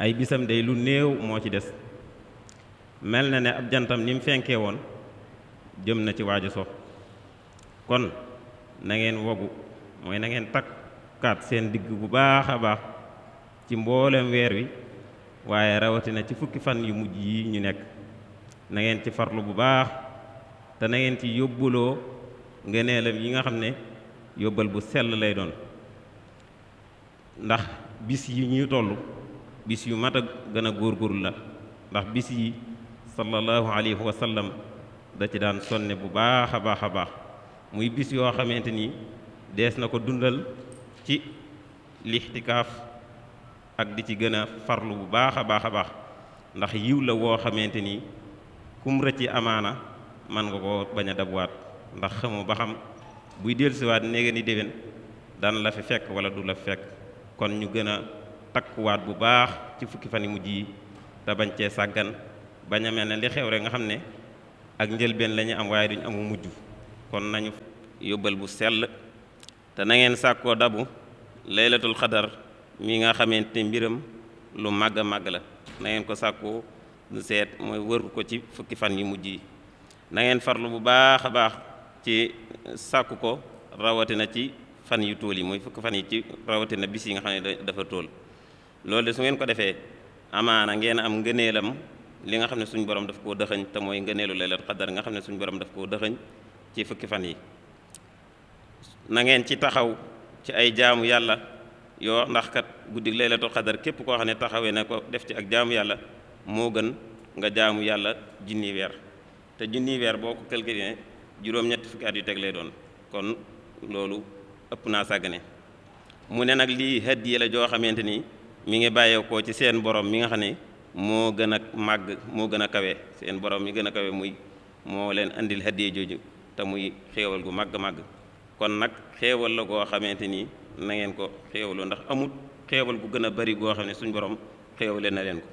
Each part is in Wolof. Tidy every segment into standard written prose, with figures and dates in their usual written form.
ay bisam day lu néew moo ci des mel na ne ab jantam ni mu fenkee woon jëm na ci waaju so kon na ngeen wogu mooy na ngeen takkaat seen digg bu baax a baax ci mboolem weer wi waaye rawatina ci fukki fan yu mujj yi ñu nekk na ngeen ci farlu bu baax te na ngeen ci yóbbuloo ngëneelam yi nga xam ne yóbbal bu sell lay doon ndax bis yi ñu toll bis yu mat a gën a góorgóorlu la ndax bis yi sallallahu alayhi wa sallam da ci daan sonne bu baax a baax a baax muy bis yoo xamante ni dees na ko dundal ci lixtikaaf ak di ci gën a farlu bu baax a baax a baax ndax yiw la woo xamante ni kum rëcci amaana man nga ko bañ a dabwaat ndax xamoo ba xam buy dellusiwaat néega ni déwén daan la fi fekk wala du la fi fekk kon ñu gën a takkuwaat bu baax ci fukki fan yi mujj yi te bañ cee sàggan bañ a mel ne li xew rek nga xam ne ak njëlbeen la ñu am waaye duñ amu mujj kon nañu yóbbal bu sell te na ngeen sàkkoo dabu laylatul xadar mi nga xamante mbiram lu màgg a màgg la na ngeen ko sàkkoo du seet mooy wër ko ci fukki fan yu mujj yi na ngeen farlu bu baax a baax ci sàkku ko rawatina ci fan yu tool yi mooy fukki fan yi ci rawatina bis yi nga xam ne dafa tool loolu de su ngeen ko defee amaana ngeen am ngëneelam li nga xam ne suñu borom daf koo dëxëñ te mooy ngëneelu laylatul xadar nga xam ne suñu borom daf koo dëxëñ ci fukki fan yi na ngeen ci taxaw ci ay jaamu yàlla yoo ndax kat guddi laylatul xadar képp koo xam ne taxawee na ko def ci ak jaamu yàlla moo gën nga jaamu yàlla junni weer te junni weer boo ko calculé juróom-ñetti fukki at yu teg lay doon kon loolu ëpp naa sàggane mu ne nag lii hadiya la joo xamante ni mi ngi bàyyeekoo ci seen borom mi nga xam ne moo gën a màgg moo gën a kawe seen borom mi gën a kawe muy moo leen andil hadiya jooju te muy xéewal gu màgg-màgg kon nag xéewal la goo xamante ni na ngeen ko xéewaloo ndax amut xéewal gu gën a bari goo xam ne suñ borom xéewale na leen ko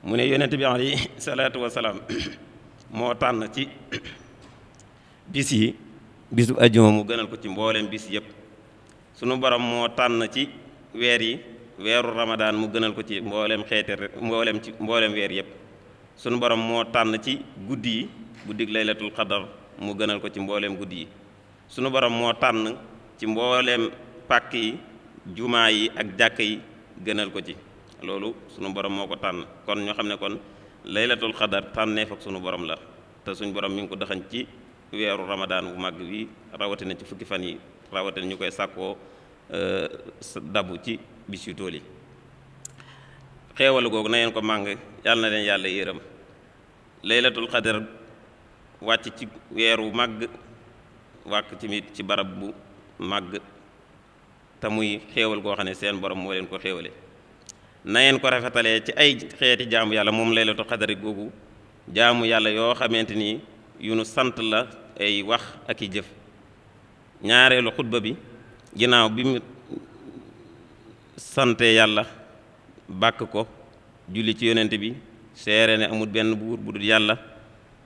mu ne yonent bi alayhi salaatu wasalaam moo tànn ci bis yi bisu ajuma mu gënal ko ci mboolem bis yëpp sunu borom moo tànn ci weer yi weeru ramadaan mu gënal ko ci mboolem mboolem weer yëpp sunu borom moo tànn ci guddi yi guddig laylatul qadar mu gënal ko ci mboolem guddi yi sunu borom moo tànn ci mboolem pàkk yi jumaa yi ak jàkk yi gënal ko ci loolu sunu borom moo ko tànn kon ñoo xam ne kon laylatul qadar tànneef ak sunu borom la te suñu borom mi ngi ko dëxañ ci weeru ramadaan bu màgg bi rawatina ci fukki fan yi rawatina ñu koy sàkkoo dabu ci bis yu tool yi xeewal googu na ngeen ko màng yàlla na leen yàlla yërëm laylatul qadar wàcc ci weeru màgg wàcc ci ci barab bu màgg te muy xéewal goo xam ne seen borom moo leen ko xéewale na ngeen ko rafetalee ci ay xeeti jaamu yàlla moom laylatul qadar googu jaamu yàlla yoo xamante ni yu nu sant la ay wax ak i jëf ñaareelu xutba bi ginnaaw bi mu sante yàlla bàkk ko julli ci yonent bi seere ne amul benn buur bu dul yàlla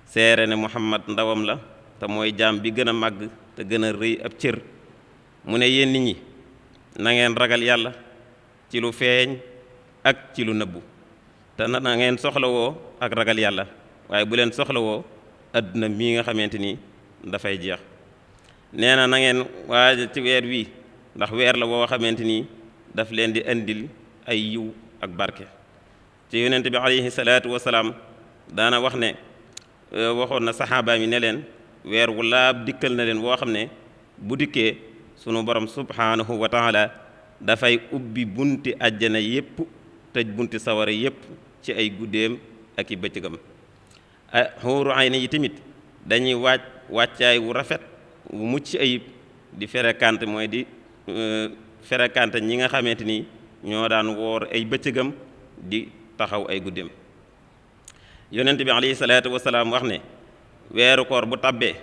seere ne muhammad ndawam la te mooy jaam bi gën a màgg te gën a rëy ab cër mu ne yéen nit ñi na ngeen ragal yàlla ci lu feeñ ak ci lu nëbbu te na ngeen soxlawoo ak ragal yàlla waaye bu leen soxlawoo adduna mii nga xamante ni dafay jeex nee na ngeen waajal ci weer wi ndax weer la woo xamante ni daf leen di andil ay yiw ak barke ci yonent bi alayhi salaatu wasalaam daana wax ne waxoon na saxaaba mi ne leen weer wu laab dikkal na leen woo xam ne bu dikkee sunu borom subhanahu wa taala dafay ubbi bunti àjjana yépp tëj bunti sawara yépp ci ay guddeem ak i bëccëgam xuuru ayni yi tamit dañuy wàccaay wu rafet wu mucc ayib di fréquente mooy di fréquente ñi nga xamante ni ñoo daan woor ay bëccëgam di taxaw ay guddeem yonent bi alayhi salaatu wasalaam wax ne weeru koor bu tabbee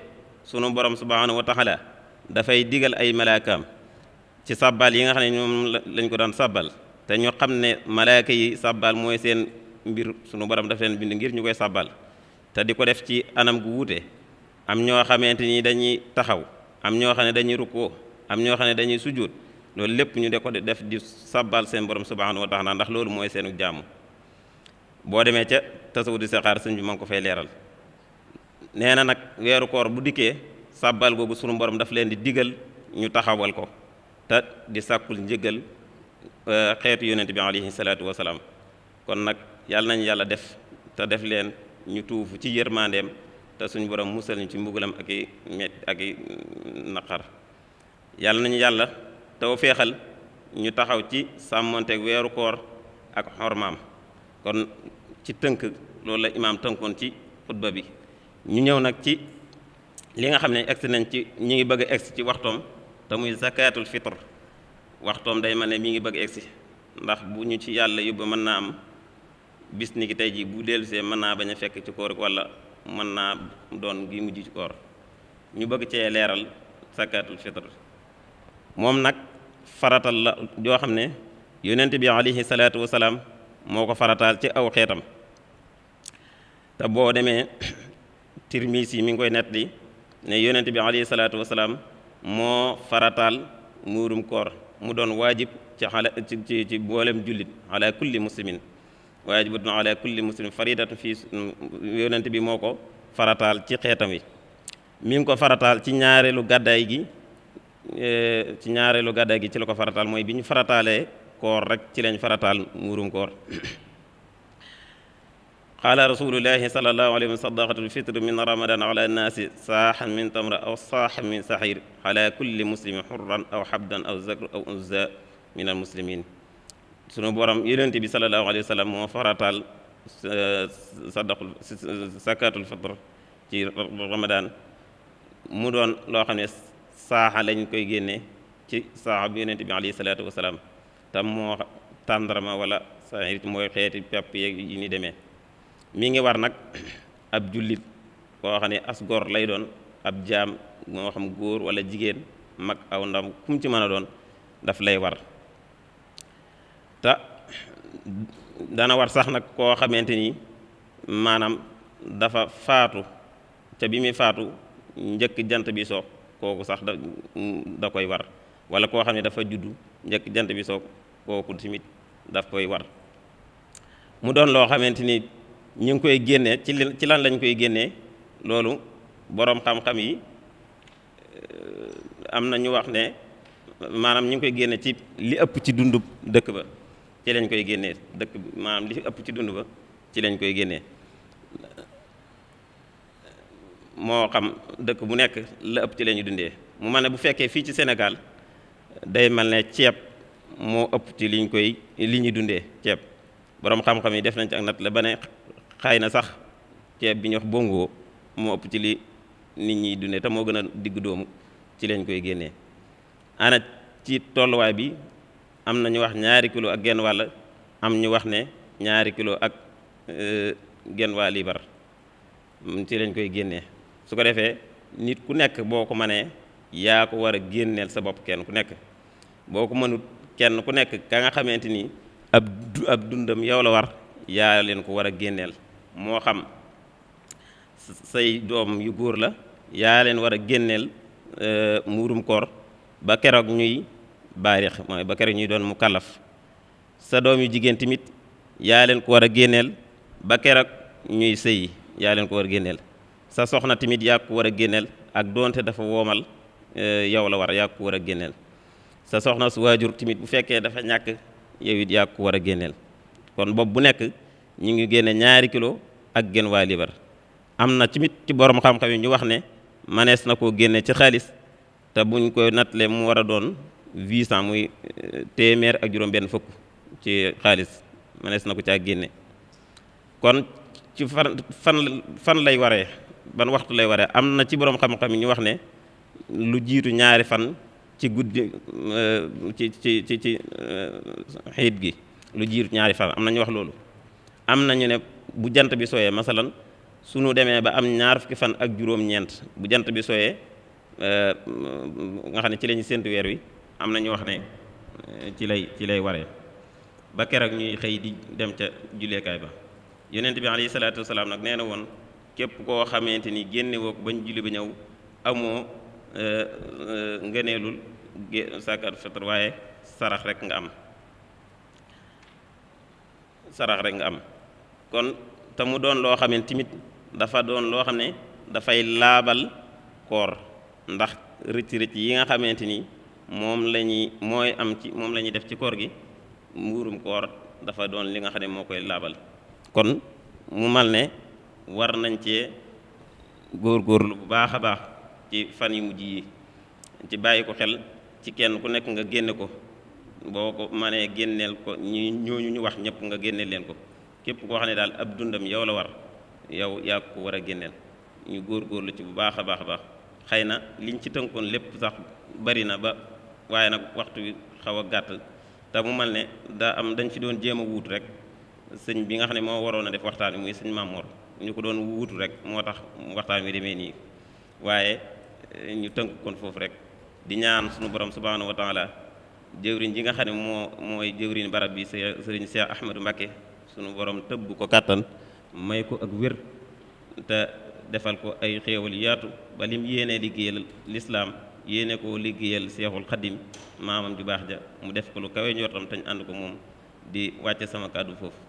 sunu borom subhanahu wa taala dafay digal ay malaakaam ci sabbal yi nga xam ne ñoom lañ ko daan sabbal te ñu xam ne malaaka yi sabbal mooy seen mbir sunu borom daf leen bind ngir ñu koy sabbal te di ko def ci anam gu wuute am ñoo xamante ni dañuy taxaw am ñoo xam ne dañuy rukkoo am ñoo xam ne dañuy sujjóot loolu lépp ñu de ko def di sabbal seen borom subhanahu wa taala ndax loolu mooy seenu jàmm. boo demee ca tasawudu sixaar sëñ bi ma ngi ko fay leeral nee na nag weeru koor bu dikkee sabbal googu sunu borom daf leen di digal ñu taxawal ko te di sàkkul njëgal xeetu yonent bi alayhi salaatu wasalaam. kon nag yàlla nañu yàlla def te def leen ñu tuufu ci yërmandeem te suñu borom musal ñu ci mbugalam ak i naqar. yàlla nañu yàlla taw feexal ñu taxaw ci sàmmonteeg weeru koor ak xormaam. kon ci tënk loolu la imaam tënkoon ci xutba bi. ñu ñëw nag ci li nga xam ne egsi nañ ci ñi ngi bëgg a egsi ci waxtoom te muy zakatul fitr. waxtoom day mel ne mi ngi bëgg a egsi ndax bu ñu ci yàlla yóbbu mën naa am bis ni ki tey jii bu dellusee mën naa bañ a fekk ci koor wala mën naa doon gi mujj ci koor. ñu bëgg cee leeral zakatul fitr. moom nag faratal la joo xam ne yonent bi alayhi salaatu wasalaam moo ko farataal ci aw xeetam. te boo demee Tirmisi mi ngi koy nettali ne yonent bi alayhi salaatu wasalaam moo farataal muurum koor mu doon waajib ci boolem jullit ala kulli muslimin waajibatun ala kulli muslimin faridatu fii yonent bi moo ko farataal ci xeetam wi. mi ngi ko farataal ci ñaareelu gàddaay gi ci la ko farataal mooy bi ñu farataalee koor rek ci lañ farataal muurum koor. qaala rasulullahi sallallahu alayhi wa sallam sadaqatul fitr min ramadan ala nnaasi saaxan min tamra aw saaxan min saxiir ala kulli muslimin xurran aw xabdan aw zakr aw unza min al muslimin. sunu borom yonent bi sallallahu alayhi wa sallam moo farataal zakatul fitr ci ramadan mu doon loo xam ne saaxa lañ koy génne ci saaxa bi yonent bi alayhi salaatu wa salaam tam moo tàndarma wala saxiir mooy xeeti pepp yeeg yi ni demee. mi ngi war nag ab jullit koo xam ne as gor lay doon ab jaam moo xam góor wala jigéen mag aw ndam kum ci mën a doon daf lay war. te dana war sax nag koo xamante ni maanaam dafa faatu ca bi muy faatu njëkk jant bi soo kooku sax da koy war wala koo xam ne dafa juddu njëkk jant bi soo kooku tamit daf koy war. mu doon loo xamante ni ñu ngi koy génnee ci lan lañ koy génnee loolu boroom xam-xam yi am na ñu wax ne maanaam ñu ngi koy génne ci li ëpp ci dundub dëkk ba ci lañ koy génnee dëkk maanaam li ëpp ci dund ba ci lañ koy génnee. moo xam dëkk bu nekk la ëpp ci la ñu dundee mu mel ne bu fekkee fii ci Sénégal day mel ne ceeb moo ëpp ci li ñuy dundee ceeb. boroom xam-xam yi def nañ ci ak nat la ba ne xëy na sax ceeb bi ñu wax bongo moo ëpp ci li nit ñiy dundee te moo gën a digg doomu ci lañ koy génnee. ana ci tolluwaay bi am na ñu wax 2 kilo ak genn wàll am ñu wax ne 2 kilo ak genn wàll liibar ci lañ koy génnee. su ko defee nit ku nekk boo ko mënee yaa ko war a génneel sa bopp kenn ku nekk boo ko mënut kenn ku nekk ka nga xamante ni ab dundam yow la war yaa leen ko war a génneel. moo xam say doom yu góor la yaa leen war a génneel muurum koor ba keroog ñuy baarix mooy ba keroog ñuy doon mu kallaf. sa doom yu jigéen tamit yaa leen ko war a génneel ba keroog ñuy sëyi yaa leen ko war a génneel. sa soxna tamit yaa ko war a génneel ak doonte dafa woomal yow la war yaa ko war a génneel. sa soxna su waajur tamit bu fekkee dafa ñàkk yow it yaa ko war a génneel. kon bopp bu nekk ñu ngi génne 2 kilo ak genn waa liibar. am na tamit ci borom xam-xam yi ñu wax ne manees na koo génne ci xaalis te buñ koy nattale mu war a doon 800 muy téeméer ak juróom-benn fukk ci xaalis manees na ko caa génne. kon ci fan lay waree ban waxtu lay waree am na ci borom xam-xam yi ñu wax ne lu jiitu 2 fan ci guddi ci xiit gi lu jiitu 2 fan am na ñu wax loolu. am na ñu ne bu jant bi sooyee masalan sunu demee ba am 2 fukki fan ak juróom-ñeent bu jant bi sooyee nga xam ne ci lañu séntu weer wi am na ñu wax ne ci lay waree ba keroog ñuy xëy di dem ca julleekaay ba. yonent bi alayhi salaatu wasalaam nag nee na woon képp koo xamante ni génne woo ko bañ julli ba ñëw amoo ngëneelul zakat fitr waaye sarax rek nga am kon te mu doon loo xam ne tamit dafa doon loo xam ne dafay laabal koor ndax rëcc yi nga xamante ni moom la ñuy def ci koor gi mbuurum koor dafa doon li nga xam ne moo koy laabal kon mu mal ne war nañ cee góorgóorlu bu baax a baax ci fan yu mujj yi ci bàyyi ko xel ci kenn ku nekk nga génne ko boo ko mënee génneel ko ñooñu ñu wax ñëpp nga génneel leen ko képp koo xam ne daal ab dundam yow la war yow yaa ko war a génneel ñu góorgóorlu ci bu baax a baax a baax xëy na liñ ci tënkoon lépp sax bari na ba waaye nag waxtu wi xaw a gàtt te mu mal ne dañ fi doon jéem a wuutu rek sëñ bi nga xam ne moo waroon a def waxtaan wi muy sëñ Mamour ñu ko doon wuutu rek moo tax waxtaan wi demee nii waaye ñu tënk kon foofu rek di ñaan suñu borom subhanahu wa taala jëwriñ ji nga xam ne mooy jëwriñ barab bi sëriñ Cheikh Ahmadou Mbacké suñu borom tëbb ko kàttan may ko ak wér te defal ko ay xéewal yaatu ba lim yéenee liggéeyal lislaam yéene ko liggéeyal Seexul Xadim maamam ju baax ja mu def ko lu kawe njortam tañ ànd ko moom di wàcce sama kàddu foofu